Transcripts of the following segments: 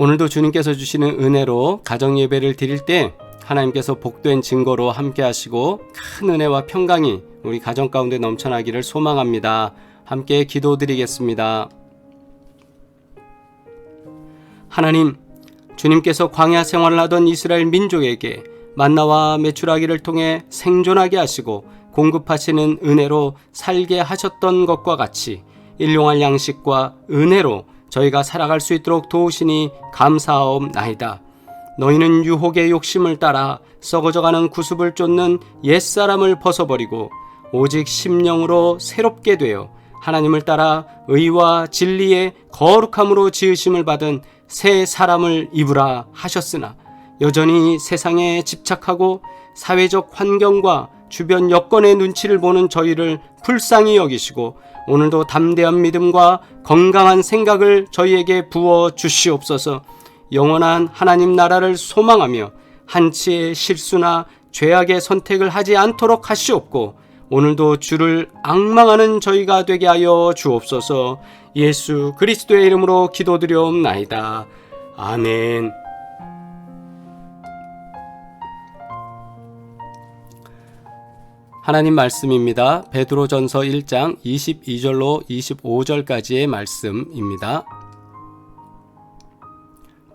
오늘도 주님께서 주시는 은혜로 가정예배를 드릴 때 하나님께서 복된 증거로 함께 하시고 큰 은혜와 평강이 우리 가정 가운데 넘쳐나기를 소망합니다. 함께 기도드리겠습니다. 하나님, 주님께서 광야 생활을 하던 이스라엘 민족에게 만나와 메추라기를 통해 생존하게 하시고 공급하시는 은혜로 살게 하셨던 것과 같이 일용할 양식과 은혜로 저희가 살아갈 수 있도록 도우시니 감사하옵나이다. 너희는 유혹의 욕심을 따라 썩어져가는 구습을 쫓는 옛사람을 벗어버리고 오직 심령으로 새롭게 되어 하나님을 따라 의와 진리의 거룩함으로 지으심을 받은 새 사람을 입으라 하셨으나 여전히 세상에 집착하고 사회적 환경과 주변 여건의 눈치를 보는 저희를 불쌍히 여기시고 오늘도 담대한 믿음과 건강한 생각을 저희에게 부어 주시옵소서. 영원한 하나님 나라를 소망하며 한치의 실수나 죄악의 선택을 하지 않도록 하시옵고 오늘도 주를 앙망하는 저희가 되게 하여 주옵소서. 예수 그리스도의 이름으로 기도드려옵나이다. 아멘. 하나님 말씀입니다. 베드로전서 1장 22절로 25절까지의 말씀입니다.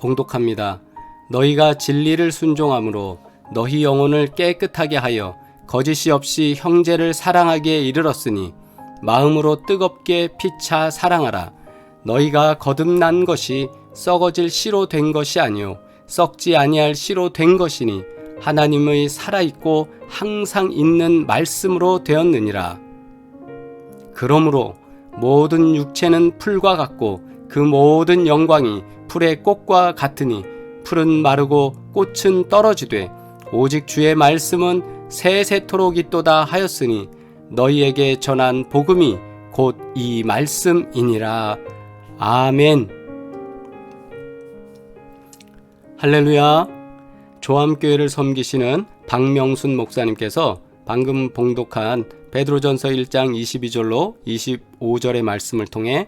봉독합니다. 너희가 진리를 순종함으로 너희 영혼을 깨끗하게 하여 거짓이 없이 형제를 사랑하기에 이르렀으니 마음으로 뜨겁게 피차 사랑하라. 너희가 거듭난 것이 썩어질 씨로 된 것이 아니요 썩지 아니할 씨로 된 것이니 하나님의 살아있고 항상 있는 말씀으로 되었느니라. 그러므로 모든 육체는 풀과 같고 그 모든 영광이 풀의 꽃과 같으니 풀은 마르고 꽃은 떨어지되 오직 주의 말씀은 세세토록 있도다 하였으니 너희에게 전한 복음이 곧 이 말씀이니라. 아멘. 할렐루야. 조암교회를 섬기시는 박명순 목사님께서 방금 봉독한 베드로전서 1장 22절로 25절의 말씀을 통해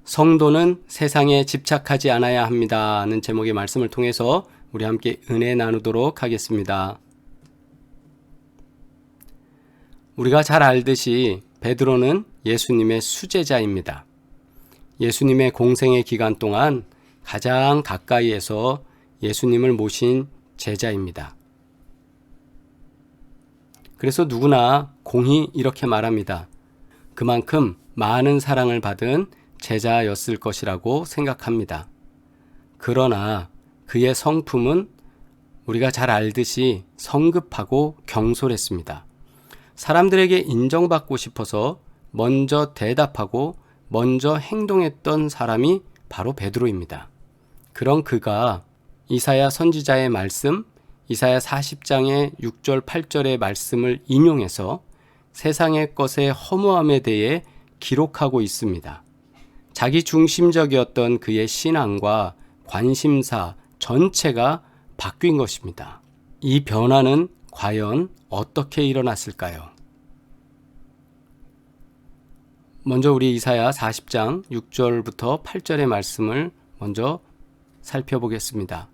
성도는 세상에 집착하지 않아야 합니다는 제목의 말씀을 통해서 우리 함께 은혜 나누도록 하겠습니다. 우리가 잘 알듯이 베드로는 예수님의 수제자입니다. 예수님의 공생의 기간 동안 가장 가까이에서 예수님을 모신 제자입니다. 그래서 누구나 공히 이렇게 말합니다. 그만큼 많은 사랑을 받은 제자였을 것이라고 생각합니다. 그러나 그의 성품은 우리가 잘 알듯이 성급하고 경솔했습니다. 사람들에게 인정받고 싶어서 먼저 대답하고 먼저 행동했던 사람이 바로 베드로입니다. 그런 그가 이사야 선지자의 말씀, 이사야 40장의 6절 8절의 말씀을 인용해서 세상의 것의 허무함에 대해 기록하고 있습니다. 자기 중심적이었던 그의 신앙과 관심사 전체가 바뀐 것입니다. 이 변화는 과연 어떻게 일어났을까요? 먼저 우리 이사야 40장 6절부터 8절의 말씀을 먼저 살펴보겠습니다.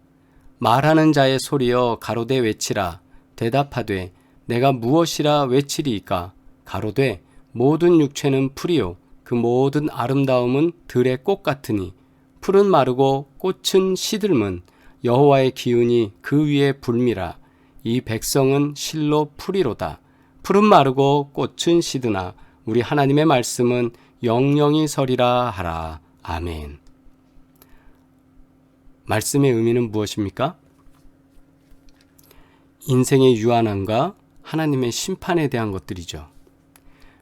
말하는 자의 소리여 가로되 외치라. 대답하되 내가 무엇이라 외치리이까. 가로되 모든 육체는 풀이요 그 모든 아름다움은 들의 꽃 같으니 풀은 마르고 꽃은 시들면 여호와의 기운이 그 위에 불미라. 이 백성은 실로 풀이로다. 풀은 마르고 꽃은 시드나 우리 하나님의 말씀은 영영이 서리라 하라. 아멘. 말씀의 의미는 무엇입니까? 인생의 유한함과 하나님의 심판에 대한 것들이죠.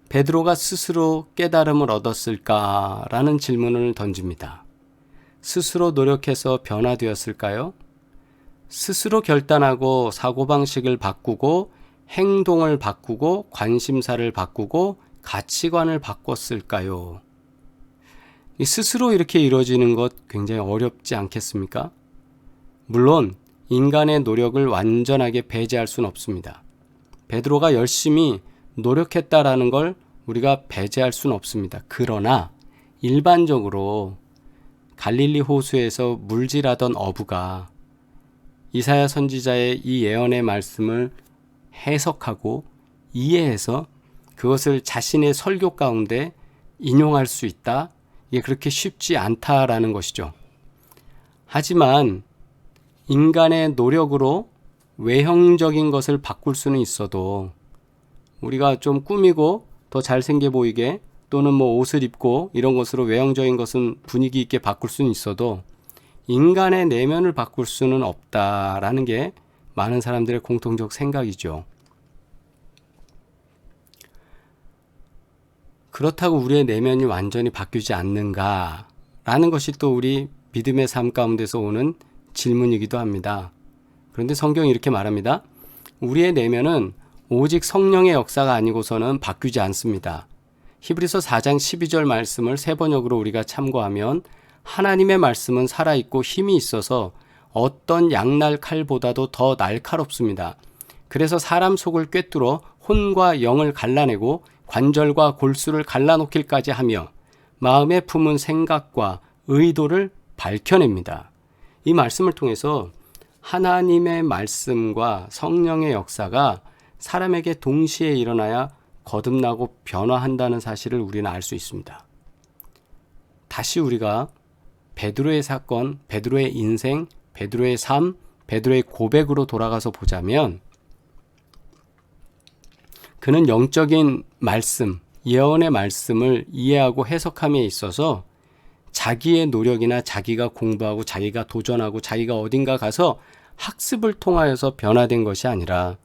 베드로가 스스로 깨달음을 얻었을까라는 질문을 던집니다. 스스로 노력해서 변화되었을까요? 스스로 결단하고 사고방식을 바꾸고 행동을 바꾸고 관심사를 바꾸고 가치관을 바꿨을까요? 스스로 이렇게 이루어지는 것 굉장히 어렵지 않겠습니까? 물론 인간의 노력을 완전하게 배제할 수는 없습니다. 베드로가 열심히 노력했다라는 걸 우리가 배제할 수는 없습니다. 그러나 일반적으로 갈릴리 호수에서 물질하던 어부가 이사야 선지자의 이 예언의 말씀을 해석하고 이해해서 그것을 자신의 설교 가운데 인용할 수 있다? 이게 그렇게 쉽지 않다라는 것이죠. 하지만 인간의 노력으로 외형적인 것을 바꿀 수는 있어도 우리가 좀 꾸미고 더 잘생겨 보이게 또는 옷을 입고 이런 것으로 외형적인 것은 분위기 있게 바꿀 수는 있어도 인간의 내면을 바꿀 수는 없다라는 게 많은 사람들의 공통적 생각이죠. 그렇다고 우리의 내면이 완전히 바뀌지 않는가라는 것이 또 우리 믿음의 삶 가운데서 오는 질문이기도 합니다. 그런데 성경이 이렇게 말합니다. 우리의 내면은 오직 성령의 역사가 아니고서는 바뀌지 않습니다. 히브리서 4장 12절 말씀을 새 번역으로 우리가 참고하면 하나님의 말씀은 살아있고 힘이 있어서 어떤 양날 칼보다도 더 날카롭습니다. 그래서 사람 속을 꿰뚫어 혼과 영을 갈라내고 관절과 골수를 갈라놓기까지 하며 마음에 품은 생각과 의도를 밝혀냅니다. 이 말씀을 통해서 하나님의 말씀과 성령의 역사가 사람에게 동시에 일어나야 거듭나고 변화한다는 사실을 우리는 알 수 있습니다. 다시 우리가 베드로의 사건, 베드로의 인생, 베드로의 삶, 베드로의 고백으로 돌아가서 보자면 그는 영적인 말씀, 예언의 말씀을 이해하고 해석함에 있어서 자기의 노력이나 자기가 공부하고 자기가 도전하고 자기가 어딘가 가서 학습을 통하여서 변화된 것이 아니라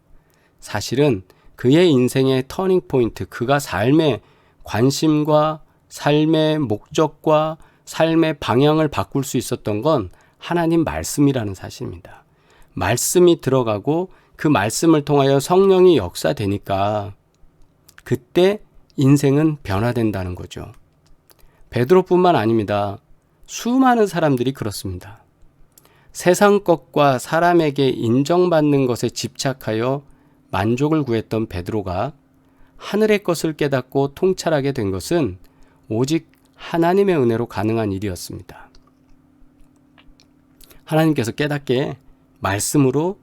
사실은 그의 인생의 터닝 포인트, 그가 삶의 관심과 삶의 목적과 삶의 방향을 바꿀 수 있었던 건 하나님 말씀이라는 사실입니다. 말씀이 들어가고 그 말씀을 통하여 성령이 역사되니까 그때 인생은 변화된다는 거죠. 베드로뿐만 아닙니다. 수많은 사람들이 그렇습니다. 세상 것과 사람에게 인정받는 것에 집착하여 만족을 구했던 베드로가 하늘의 것을 깨닫고 통찰하게 된 것은 오직 하나님의 은혜로 가능한 일이었습니다. 하나님께서 깨닫게 말씀으로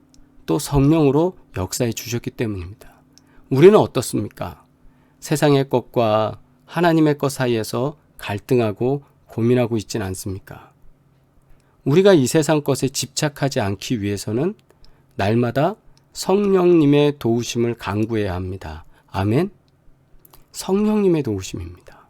또 성령으로 역사해 주셨기 때문입니다. 우리는 어떻습니까? 세상의 것과 하나님의 것 사이에서 갈등하고 고민하고 있진 않습니까? 우리가 이 세상 것에 집착하지 않기 위해서는 날마다 성령님의 도우심을 간구해야 합니다. 아멘? 성령님의 도우심입니다.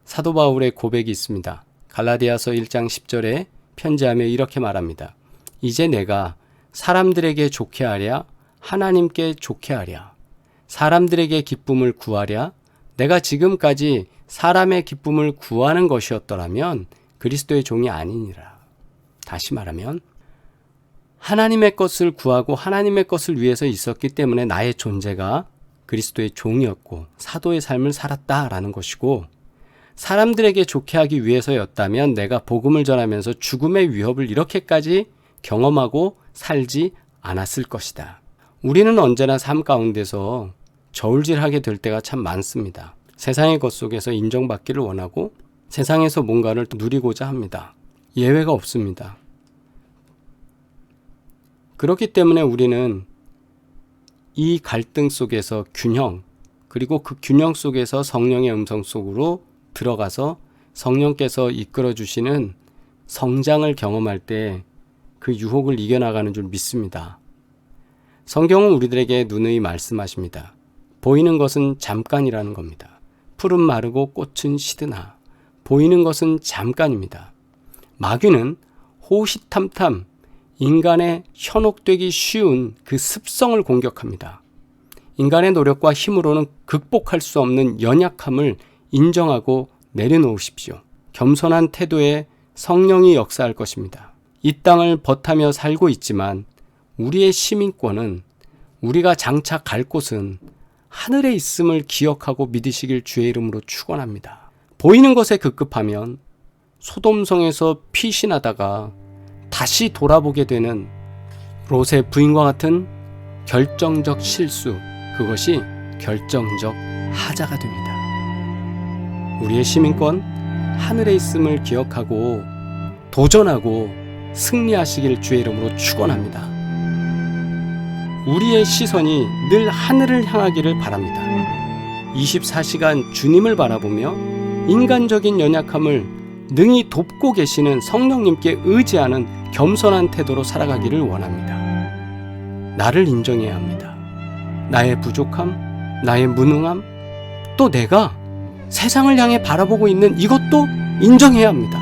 사도 바울의 고백이 있습니다. 갈라디아서 1장 10절에 편지하며 이렇게 말합니다. 이제 내가 사람들에게 좋게 하랴 하나님께 좋게 하랴 사람들에게 기쁨을 구하랴 내가 지금까지 사람의 기쁨을 구하는 것이었더라면 그리스도의 종이 아니니라. 다시 말하면 하나님의 것을 구하고 하나님의 것을 위해서 있었기 때문에 나의 존재가 그리스도의 종이었고 사도의 삶을 살았다라는 것이고 사람들에게 좋게 하기 위해서였다면 내가 복음을 전하면서 죽음의 위협을 이렇게까지 경험하고 살지 않았을 것이다. 우리는 언제나 삶 가운데서 저울질하게 될 때가 참 많습니다. 세상의 것 속에서 인정받기를 원하고 세상에서 뭔가를 누리고자 합니다. 예외가 없습니다. 그렇기 때문에 우리는 이 갈등 속에서 균형, 그리고 그 균형 속에서 성령의 음성 속으로 들어가서 성령께서 이끌어 주시는 성장을 경험할 때 그 유혹을 이겨나가는 줄 믿습니다. 성경은 우리들에게 누누이 말씀하십니다. 보이는 것은 잠깐이라는 겁니다. 풀은 마르고 꽃은 시드나 보이는 것은 잠깐입니다. 마귀는 호시탐탐 인간의 현혹되기 쉬운 그 습성을 공격합니다. 인간의 노력과 힘으로는 극복할 수 없는 연약함을 인정하고 내려놓으십시오. 겸손한 태도에 성령이 역사할 것입니다. 이 땅을 버타며 살고 있지만 우리의 시민권은 우리가 장차 갈 곳은 하늘에 있음을 기억하고 믿으시길 주의 이름으로 축원합니다. 보이는 것에 급급하면 소돔성에서 피신하다가 다시 돌아보게 되는 롯의 부인과 같은 결정적 실수, 그것이 결정적 하자가 됩니다. 우리의 시민권 하늘에 있음을 기억하고 도전하고 승리하시길 주의 이름으로 축원합니다. 우리의 시선이 늘 하늘을 향하기를 바랍니다. 24시간 주님을 바라보며 인간적인 연약함을 능히 돕고 계시는 성령님께 의지하는 겸손한 태도로 살아가기를 원합니다. 나를 인정해야 합니다. 나의 부족함, 나의 무능함, 또 내가 세상을 향해 바라보고 있는 이것도 인정해야 합니다.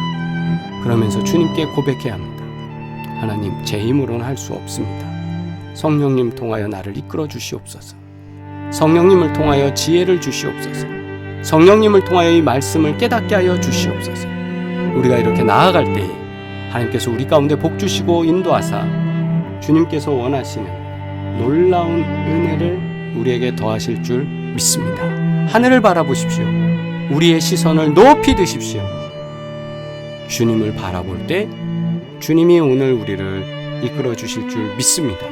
그러면서 주님께 고백해야 합니다. 하나님, 제 힘으로는 할 수 없습니다. 성령님 통하여 나를 이끌어 주시옵소서. 성령님을 통하여 지혜를 주시옵소서. 성령님을 통하여 이 말씀을 깨닫게 하여 주시옵소서. 우리가 이렇게 나아갈 때에 하나님께서 우리 가운데 복 주시고 인도하사 주님께서 원하시는 놀라운 은혜를 우리에게 더하실 줄 믿습니다. 하늘을 바라보십시오. 우리의 시선을 높이 드십시오. 주님을 바라볼 때 주님이 오늘 우리를 이끌어 주실 줄 믿습니다.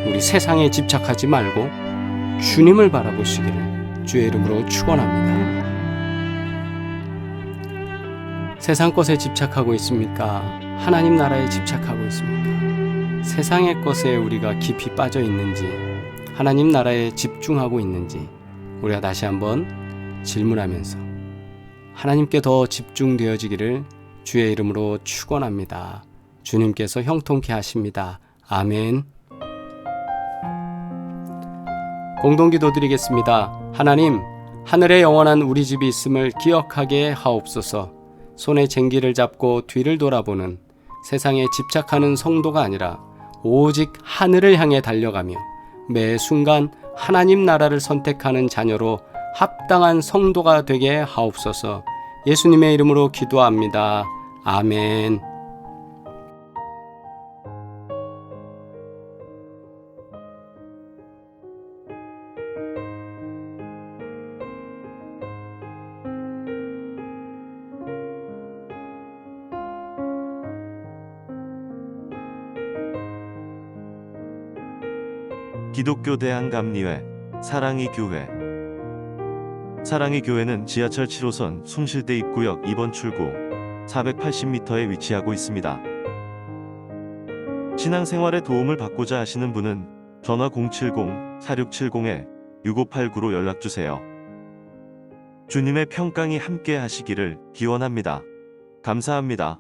우리 세상에 집착하지 말고 주님을 바라보시기를 주의 이름으로 축원합니다. 세상 것에 집착하고 있습니까? 하나님 나라에 집착하고 있습니까? 세상의 것에 우리가 깊이 빠져 있는지, 하나님 나라에 집중하고 있는지 우리가 다시 한번 질문하면서 하나님께 더 집중되어지기를 주의 이름으로 축원합니다. 주님께서 형통케 하십니다. 아멘. 공동기도 드리겠습니다. 하나님, 하늘에 영원한 우리 집이 있음을 기억하게 하옵소서. 손에 쟁기를 잡고 뒤를 돌아보는 세상에 집착하는 성도가 아니라 오직 하늘을 향해 달려가며 매 순간 하나님 나라를 선택하는 자녀로 합당한 성도가 되게 하옵소서. 예수님의 이름으로 기도합니다. 아멘. 기독교 대한감리회 사랑의 교회. 사랑의 교회는 지하철 7호선 숭실대 입구역 2번 출구 480m에 위치하고 있습니다. 신앙생활에 도움을 받고자 하시는 분은 전화 070-4670-6589로 연락주세요. 주님의 평강이 함께 하시기를 기원합니다. 감사합니다.